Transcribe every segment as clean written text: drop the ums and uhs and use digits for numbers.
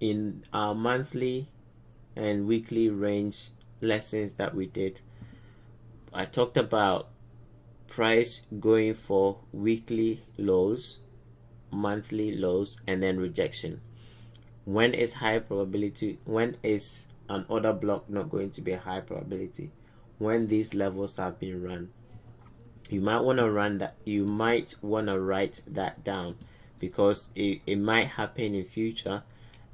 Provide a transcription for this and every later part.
in our monthly and weekly range lessons that we did, I talked about price going for weekly lows, monthly lows, and then rejection. When is high probability? When is an order block not going to be a high probability? When these levels have been run. You might want to run that. You might want to write that down, because it might happen in future,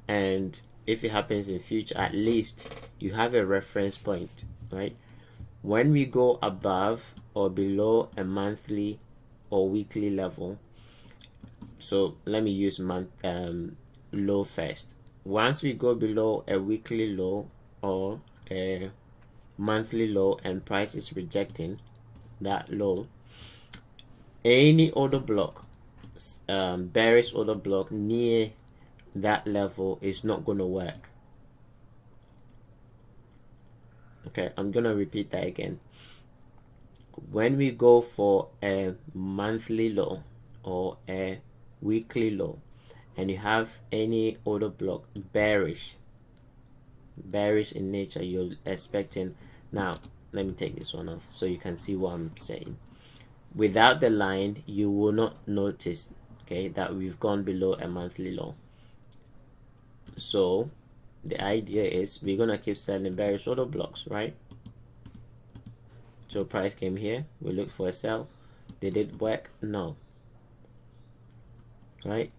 and if it happens in future, at least you have a reference point, right? When we go above or below a monthly or weekly level, so let me use low first. Once we go below a weekly low or a monthly low and price is rejecting that low, any order block, bearish order block near that level is not going to work. Okay, I'm going to repeat that again. When we go for a monthly low or a weekly low, and you have any order block bearish in nature, you're expecting. Now let me take this one off so you can see what I'm saying. Without the line, you will not notice, okay, that we've gone below a monthly low. So the idea is we're gonna keep selling bearish order blocks, right? So price came here, we looked for a sell. Did it work? No. Right?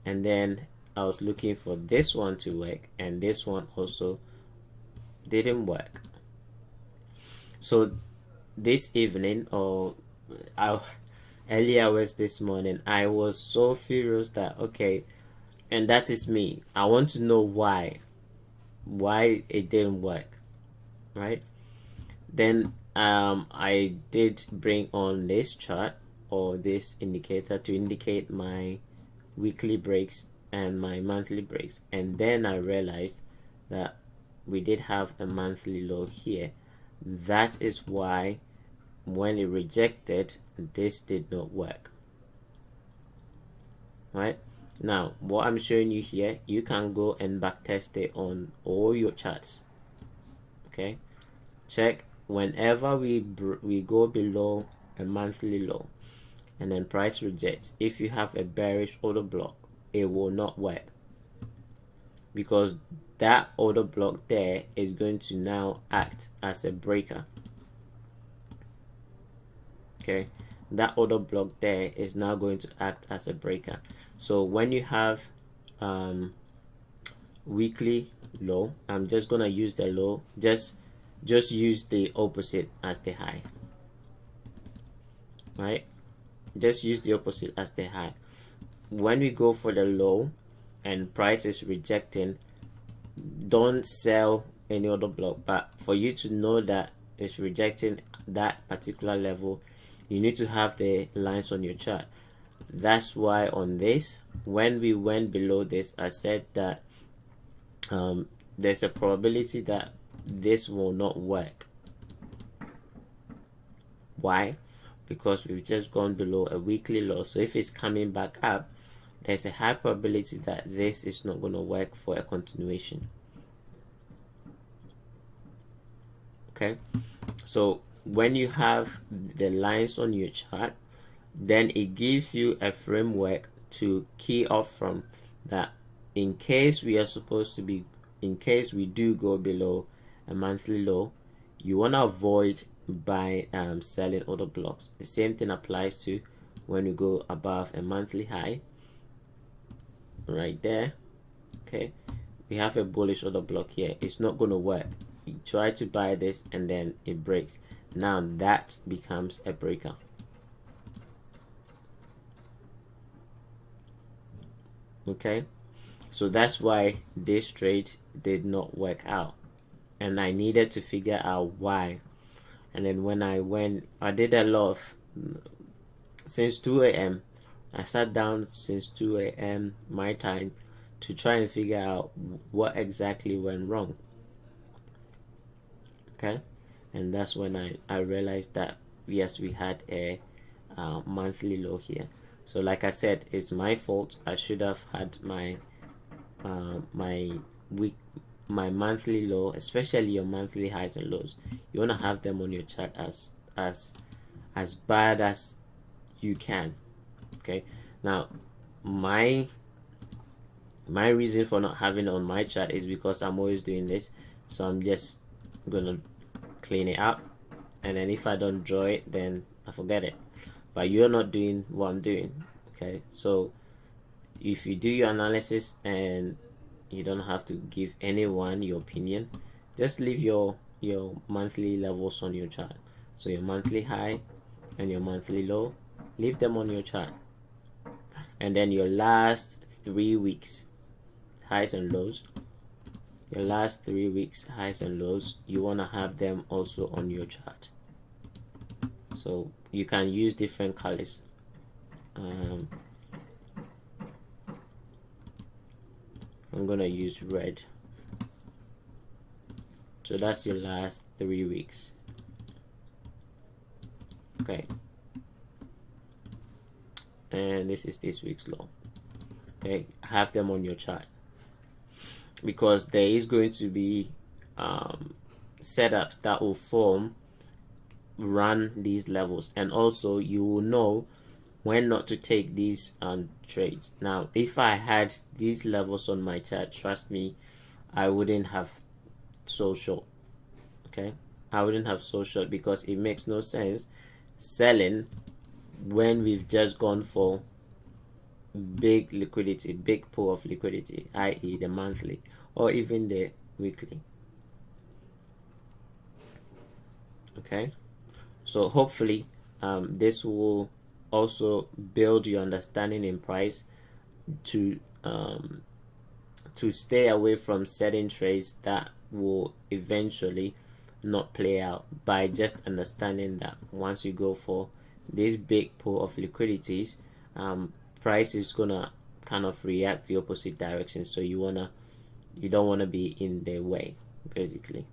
And then I was looking for this one to work, and this one also didn't work. So this evening, or early hours this morning, I was so furious that, okay, and that is me, I want to know why it didn't work, right? Then I did bring on this chart or this indicator to indicate my weekly breaks and my monthly breaks, and then I realized that we did have a monthly low here. That is why when it rejected, this did not work. Right? Now what I'm showing you here, you can go and backtest it on all your charts. Okay, check whenever we go below a monthly low and then price rejects. If you have a bearish order block, it will not work, because that order block there is going to now act as a breaker. Okay, that order block there is now going to act as a breaker. So when you have weekly low, I'm just gonna use the low, just use the opposite as the high, right? Just use the opposite as the high. When we go for the low and price is rejecting, don't sell any other block. But for you to know that it's rejecting that particular level, you need to have the lines on your chart. That's why on this, when we went below this, I said that there's a probability that this will not work. Why? Because we've just gone below a weekly low. So if it's coming back up, there's a high probability that this is not going to work for a continuation. Okay, so when you have the lines on your chart, then it gives you a framework to key off from, that in case we are supposed to be, in case we do go below a monthly low, you want to avoid by selling order blocks. The same thing applies to when you go above a monthly high right there. Okay, we have a bullish order block here. It's not going to work. You try to buy this and then it breaks. Now that becomes a breaker. Okay, so that's why this trade did not work out, and I needed to figure out why. And then when I did a lot of, since 2 a.m. I sat down since 2 a.m. my time to try and figure out what exactly went wrong. Okay, and that's when I realized that yes, we had a monthly low here. So like I said, it's my fault. I should have had my my week my monthly low, especially your monthly highs and lows. You want to have them on your chart as bad as you can. Okay, now my reason for not having it on my chart is because I'm always doing this, so I'm just gonna clean it up, and then if I don't draw it, then I forget it. But you're not doing what I'm doing. Okay, so if you do your analysis, and you don't have to give anyone your opinion, just leave your monthly levels on your chart. So your monthly high and your monthly low, leave them on your chart, and then your last 3 weeks highs and lows, your last 3 weeks highs and lows, you want to have them also on your chart. So you can use different colors. I'm gonna use red. So that's your last 3 weeks. Okay, and this is this week's low. Okay, have them on your chart, because there is going to be setups that will run these levels, and also you will know when not to take these trades. Now, if I had these levels on my chart, trust me, I wouldn't have sold short. Okay, I wouldn't have sold short, because it makes no sense selling when we've just gone for big liquidity, big pool of liquidity, i.e. the monthly or even the weekly. Okay, so hopefully this will also build your understanding in price to stay away from certain trades that will eventually not play out, by just understanding that once you go for this big pool of liquidities, price is gonna kind of react the opposite direction, so you don't want to be in their way, basically.